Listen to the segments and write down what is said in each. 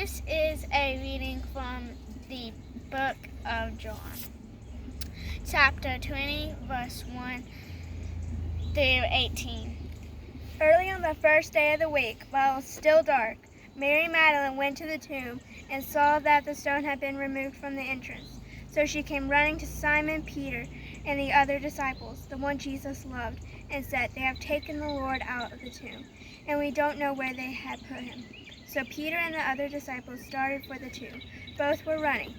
This is a reading from the book of John, chapter 20, verse 1 through 18. Early on the first day of the week, while it was still dark, Mary Magdalene went to the tomb and saw that the stone had been removed from the entrance. So she came running to Simon Peter and the other disciples, the one Jesus loved, and said, "They have taken the Lord out of the tomb, and we don't know where they had put him." So Peter and the other disciples started for the tomb. Both were running,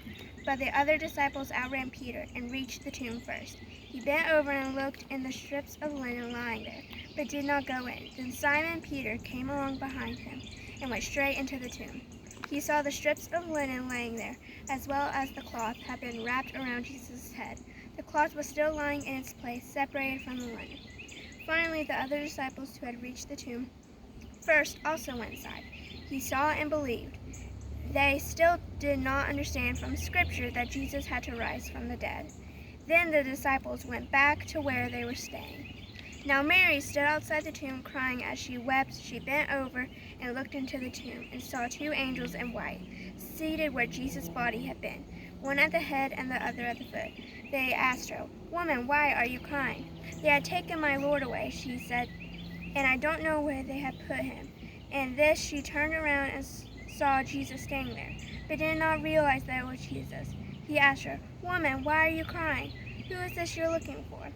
but the other disciples outran Peter and reached the tomb first. He bent over and looked in the strips of linen lying there, but did not go in. Then Simon Peter came along behind him and went straight into the tomb. He saw the strips of linen laying there, as well as the cloth had been wrapped around Jesus' head. The cloth was still lying in its place, separated from the linen. Finally, the other disciples who had reached the tomb first also went inside. He saw and believed. They still did not understand from Scripture that Jesus had to rise from the dead. Then the disciples went back to where they were staying. Now Mary stood outside the tomb crying. As she wept, she bent over and looked into the tomb and saw two angels in white, seated where Jesus' body had been, one at the head and the other at the foot. They asked her, "Woman, why are you crying?" "They had taken my Lord away," she said, "and I don't know where they had put him." And this she turned around and saw Jesus standing there, but did not realize that it was Jesus. He asked her, "Woman, why are you crying? Who is this you're looking for?"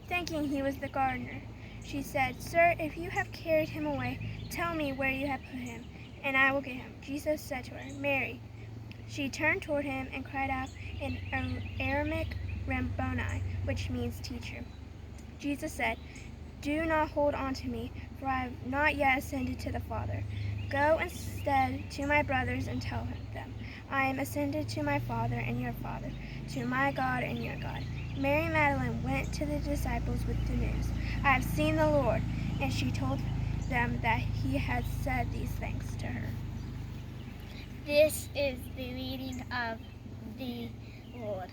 Thinking he was the gardener, she said, "Sir, if you have carried him away, tell me where you have put him, and I will get him." Jesus said to her, "Mary." She turned toward him and cried out in Aramaic, "Rabboni," which means teacher. Jesus said, "Do not hold on to me, for I have not yet ascended to the Father. Go instead to my brothers and tell them, I am ascended to my Father and your Father, to my God and your God." Mary Magdalene went to the disciples with the news, "I have seen the Lord," and she told them that he had said these things to her. This is the reading of the Lord.